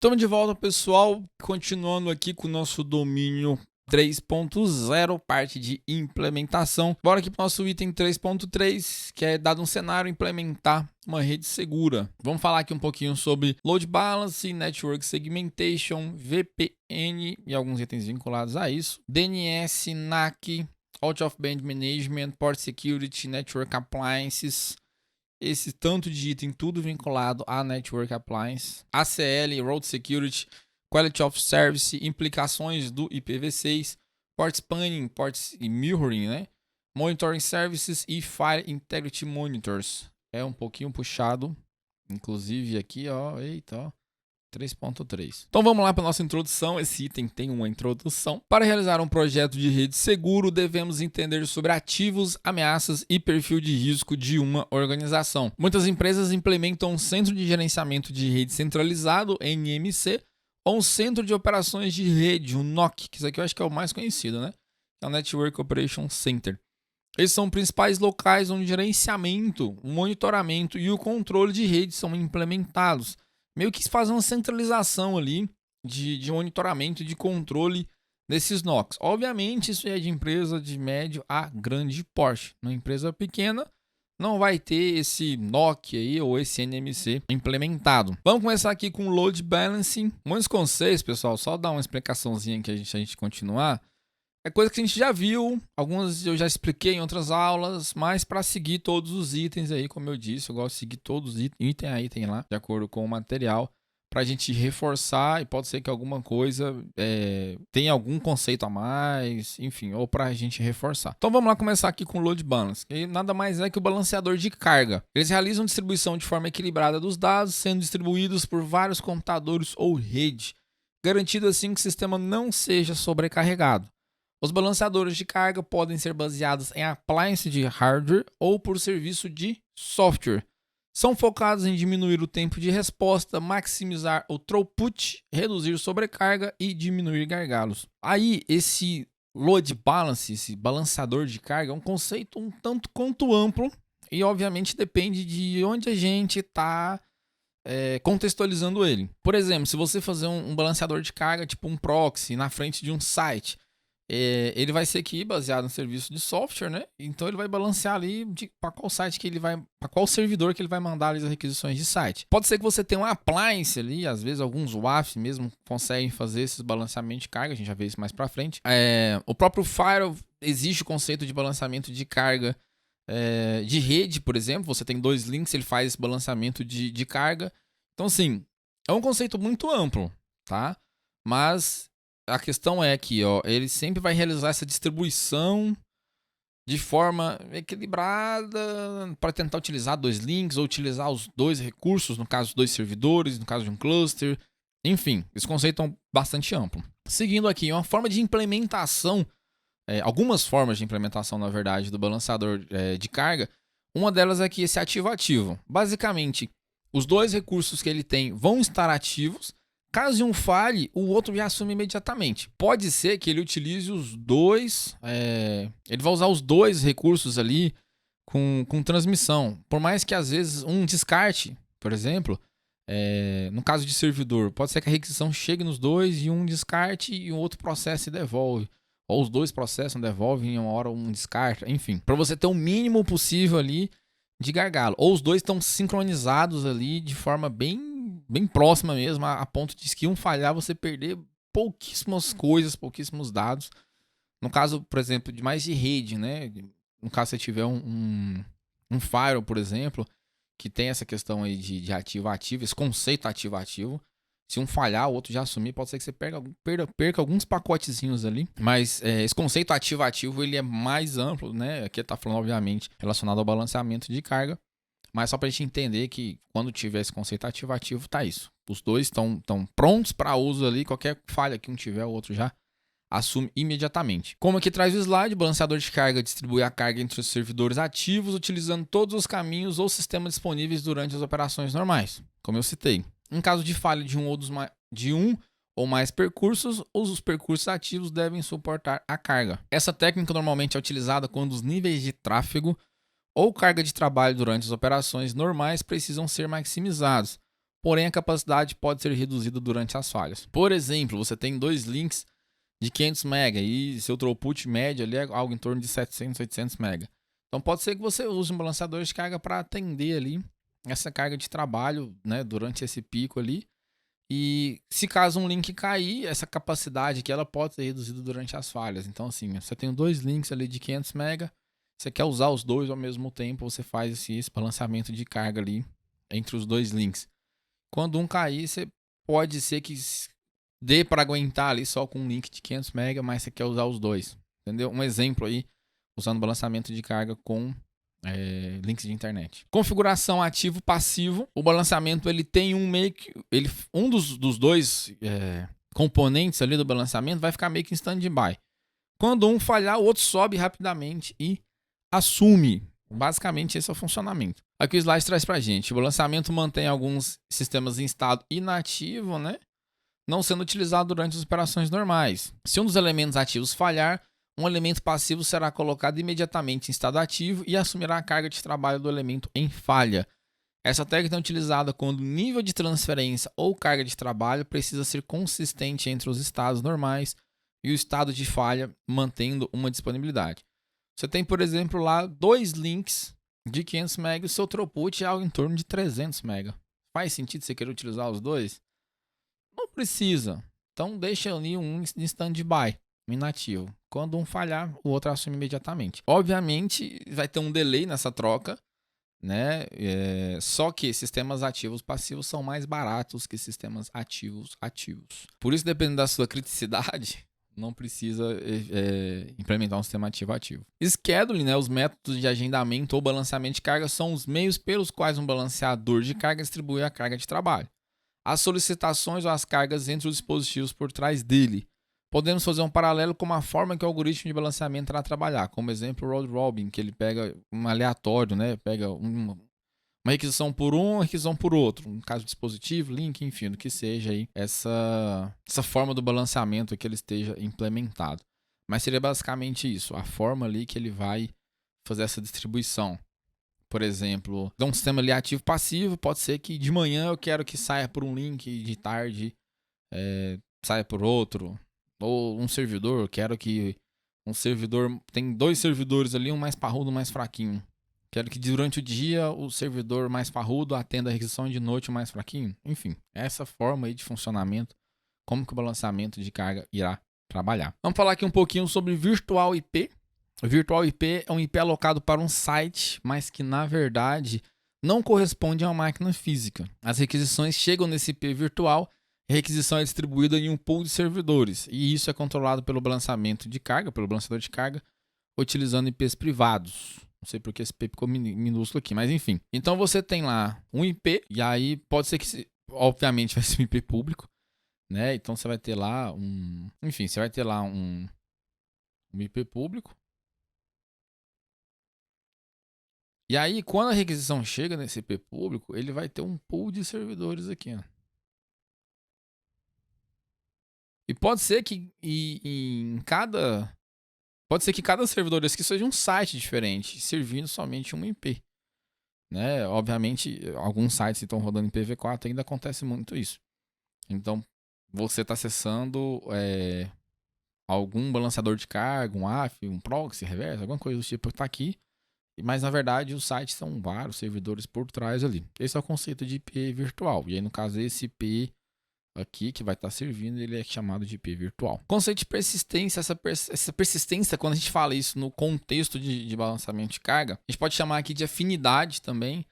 Estamos de volta, pessoal, continuando aqui com o nosso domínio 3.0, parte de implementação. Bora aqui para o nosso item 3.3, que é dado um cenário, implementar uma rede segura. Vamos falar aqui um pouquinho sobre Load Balance, Network Segmentation, VPN e alguns itens vinculados a isso. DNS, NAC, Out of Band Management, Port Security, Network Appliances. Esse tanto de item, tudo vinculado a Network Appliance, ACL, Road Security, Quality of Service, implicações do IPv6, Port Spanning, Ports e Mirroring, né? Monitoring Services e File Integrity Monitors. É um pouquinho puxado, inclusive aqui, ó, eita, ó. 3.3. Então vamos lá para a nossa introdução. Esse item tem uma introdução. Para realizar um projeto de rede seguro, devemos entender sobre ativos, ameaças e perfil de risco de uma organização. Muitas empresas implementam um centro de gerenciamento de rede centralizado, NMC, ou um centro de operações de rede, um NOC, que isso aqui eu acho que é o mais conhecido, né? É o Network Operation Center. Esses são principais locais onde o gerenciamento, o monitoramento e o controle de rede são implementados. Meio que fazer uma centralização ali de monitoramento e de controle desses NOCs. Obviamente, isso é de empresa de médio a grande porte. Uma empresa pequena não vai ter esse NOC aí ou esse NMC implementado. Vamos começar aqui com o Load Balancing. Muitos conceitos, pessoal, só dar uma explicaçãozinha que a gente continuar. É coisa que a gente já viu, algumas eu já expliquei em outras aulas, mas para seguir todos os itens aí, como eu disse, eu gosto de seguir todos os item a item lá, de acordo com o material, para a gente reforçar e pode ser que alguma coisa tenha algum conceito a mais, enfim, ou para a gente reforçar. Então vamos lá começar aqui com o Load Balance, que nada mais é que o balanceador de carga. Eles realizam distribuição de forma equilibrada dos dados, sendo distribuídos por vários computadores ou rede, garantindo assim que o sistema não seja sobrecarregado. Os balanceadores de carga podem ser baseados em appliance de hardware ou por serviço de software. São focados em diminuir o tempo de resposta, maximizar o throughput, reduzir sobrecarga e diminuir gargalos. Aí, esse load balance, esse balanceador de carga, é um conceito um tanto quanto amplo e, obviamente, depende de onde a gente está contextualizando ele. Por exemplo, se você fazer um balanceador de carga, tipo um proxy, na frente de um site, ele vai ser aqui baseado no serviço de software, né? Então ele vai balancear ali para qual site que ele vai, para qual servidor que ele vai mandar ali as requisições de site. Pode ser que você tenha uma appliance ali, às vezes alguns WAF mesmo conseguem fazer esses balanceamentos de carga, a gente já vê isso mais para frente. O próprio Firewall, existe o conceito de balanceamento de carga de rede, por exemplo. Você tem dois links, ele faz esse balanceamento de carga. Então, assim, é um conceito muito amplo, tá? Mas a questão é que ele sempre vai realizar essa distribuição de forma equilibrada para tentar utilizar dois links ou utilizar os dois recursos, no caso, dois servidores, no caso de um cluster. Enfim, esse conceito é bastante amplo. Seguindo aqui, uma forma de implementação, algumas formas de implementação, na verdade, do balanceador de carga. Uma delas é aqui esse ativo-ativo. Basicamente, os dois recursos que ele tem vão estar ativos. Caso um falhe, o outro já assume imediatamente. Pode ser que ele utilize os dois, ele vai usar os dois recursos ali com transmissão. Por mais que às vezes um descarte, por exemplo, no caso de servidor, pode ser que a requisição chegue nos dois e um descarte e o outro processa e devolve. Ou os dois processam, devolvem, em uma hora um descarta, enfim. Para você ter o mínimo possível ali de gargalo. Ou os dois estão sincronizados ali de forma bem próxima mesmo, a ponto de que um falhar, você perder pouquíssimas coisas, pouquíssimos dados. No caso, por exemplo, de mais de rede, né? No caso, se você tiver um firewall, por exemplo, que tem essa questão aí de ativo-ativo, esse conceito ativo-ativo, se um falhar, o outro já assumir, pode ser que você perca alguns pacotezinhos ali. Mas esse conceito ativo-ativo, ele é mais amplo, né? Aqui está falando, obviamente, relacionado ao balanceamento de carga. Mas só para a gente entender que quando tiver esse conceito ativo-ativo, tá isso. Os dois estão prontos para uso ali. Qualquer falha que um tiver, o outro já assume imediatamente. Como aqui traz o slide, o balanceador de carga distribui a carga entre os servidores ativos, utilizando todos os caminhos ou sistemas disponíveis durante as operações normais, como eu citei. Em caso de falha de um ou mais percursos, os percursos ativos devem suportar a carga. Essa técnica normalmente é utilizada quando os níveis de tráfego ou carga de trabalho durante as operações normais precisam ser maximizados. porém a capacidade pode ser reduzida durante as falhas. Por exemplo, você tem 2 links de 500 MB e seu throughput médio ali é algo em torno de 700, 800 MB. Então pode ser que você use um balanceador de carga para atender ali essa carga de trabalho, né, durante esse pico ali. E se caso um link cair, essa capacidade aqui ela pode ser reduzida durante as falhas. Então assim, você tem 2 links ali de 500 MB, você quer usar os dois ao mesmo tempo, você faz esse balanceamento de carga ali entre os 2 links. Quando um cair, você pode ser que dê para aguentar ali só com um link de 500 MB, mas você quer usar os dois. Entendeu? Um exemplo aí, usando balanceamento de carga com links de internet. Configuração ativo-passivo. O balanceamento ele tem um dos dois componentes ali do balanceamento vai ficar meio que em stand-by. Quando um falhar, o outro sobe rapidamente e assume. Basicamente esse é o funcionamento. Aqui o slide traz pra gente. O balanceamento mantém alguns sistemas em estado inativo, né? Não sendo utilizado durante as operações normais. Se um dos elementos ativos falhar, um elemento passivo será colocado imediatamente em estado ativo e assumirá a carga de trabalho do elemento em falha. Essa técnica é utilizada quando o nível de transferência ou carga de trabalho precisa ser consistente entre os estados normais e o estado de falha, mantendo uma disponibilidade. Você tem, por exemplo, lá 2 links de 500 MB e o seu throughput é algo em torno de 300 MB. Faz sentido você querer utilizar os dois? Não precisa. Então deixa ali um em stand-by, inativo. Quando um falhar, o outro assume imediatamente. Obviamente, vai ter um delay nessa troca, né? Só que sistemas ativos passivos são mais baratos que sistemas ativos. Por isso, dependendo da sua criticidade, não precisa implementar um sistema ativo. Scheduling, né? Os métodos de agendamento ou balanceamento de carga são os meios pelos quais um balanceador de carga distribui a carga de trabalho, as solicitações ou as cargas entre os dispositivos por trás dele. Podemos fazer um paralelo com a forma que o algoritmo de balanceamento irá trabalhar. Como exemplo, o round robin, que ele pega um aleatório, né? Pega uma requisição por um, uma requisição por outro. No caso do dispositivo, link, enfim, do que seja aí essa forma do balanceamento que ele esteja implementado. Mas seria basicamente isso, a forma ali que ele vai fazer essa distribuição. Por exemplo, um sistema ali ativo-passivo, pode ser que de manhã eu quero que saia por um link, de tarde saia por outro. Ou um servidor, quero que um servidor... Tem 2 servidores ali, um mais parrudo, um mais fraquinho. Quero que durante o dia o servidor mais parrudo atenda a requisição e de noite o mais fraquinho. Enfim, essa forma aí de funcionamento, como que o balanceamento de carga irá trabalhar. Vamos falar aqui um pouquinho sobre Virtual IP. O Virtual IP é um IP alocado para um site, mas que na verdade não corresponde a uma máquina física. As requisições chegam nesse IP virtual. A requisição é distribuída em um pool de servidores e isso é controlado pelo balanceamento de carga, pelo balanceador de carga, utilizando IPs privados. Não sei porque esse IP ficou minúsculo aqui, mas enfim. Então você tem lá um IP e aí pode ser que, obviamente, vai ser um IP público, né? Então você vai ter lá você vai ter lá um IP público. E aí, quando a requisição chega nesse IP público, ele vai ter um pool de servidores aqui, ó. E pode ser que cada servidor desse aqui seja um site diferente, servindo somente um IP. Né? Obviamente, alguns sites estão rodando em IPv4, ainda acontece muito isso. Então, você está acessando algum balanceador de carga, um AF, um proxy, reverso, alguma coisa do tipo está aqui. Mas, na verdade, os sites são vários servidores por trás ali. Esse é o conceito de IP virtual. E aí, no caso, esse IP aqui que vai estar servindo, ele é chamado de IP virtual. Conceito de persistência, essa persistência, quando a gente fala isso no contexto de balanceamento de carga, a gente pode chamar aqui de afinidade também.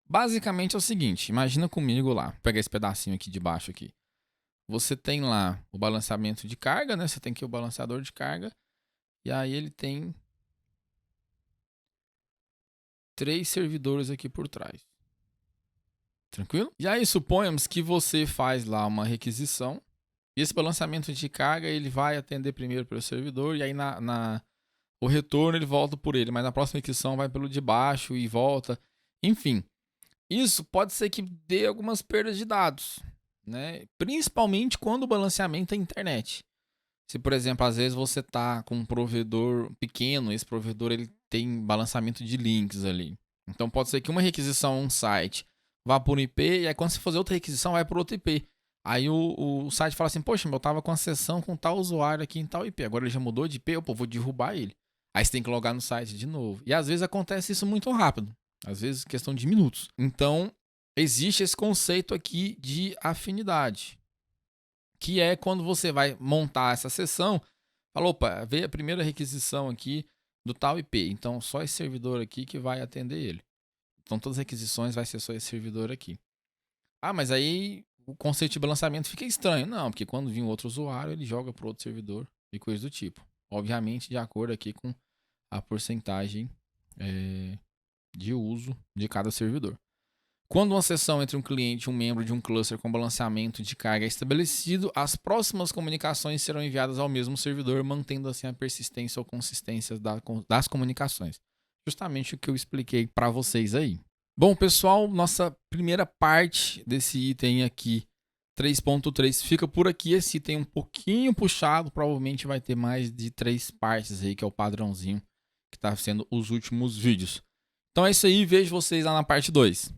Basicamente é o seguinte, imagina comigo lá, vou pegar esse pedacinho aqui de baixo aqui. Você tem lá o balanceamento de carga, né? Você tem aqui o balanceador de carga, e aí ele tem 3 servidores aqui por trás. Tranquilo? E aí suponhamos que você faz lá uma requisição e esse balanceamento de carga ele vai atender primeiro pelo servidor e aí o retorno ele volta por ele, mas na próxima requisição vai pelo de baixo e volta. Enfim, isso pode ser que dê algumas perdas de dados, né? Principalmente quando o balanceamento é internet. Se, por exemplo, às vezes você está com um provedor pequeno, esse provedor ele tem balanceamento de links ali. Então pode ser que uma requisição a um site vá por um IP, e aí quando você fazer outra requisição, vai por outro IP. Aí o site fala assim, poxa, eu tava com a sessão com tal usuário aqui em tal IP, agora ele já mudou de IP, eu vou derrubar ele. Aí você tem que logar no site de novo. E às vezes acontece isso muito rápido, às vezes questão de minutos. Então, existe esse conceito aqui de afinidade, que é quando você vai montar essa sessão, fala, opa, veio a primeira requisição aqui do tal IP, então só esse servidor aqui que vai atender ele. Então todas as requisições vai ser só esse servidor aqui. Ah, mas aí o conceito de balanceamento fica estranho. Não, porque quando vir um outro usuário, ele joga para outro servidor e coisa do tipo. Obviamente, de acordo aqui com a porcentagem de uso de cada servidor. Quando uma sessão entre um cliente e um membro de um cluster com balanceamento de carga é estabelecido, as próximas comunicações serão enviadas ao mesmo servidor, mantendo assim a persistência ou consistência das comunicações. Justamente o que eu expliquei para vocês aí. Bom, pessoal, nossa primeira parte desse item aqui, 3.3, fica por aqui. Esse item um pouquinho puxado, provavelmente vai ter mais de 3 partes aí, que é o padrãozinho que está sendo os últimos vídeos. Então é isso aí, vejo vocês lá na parte 2.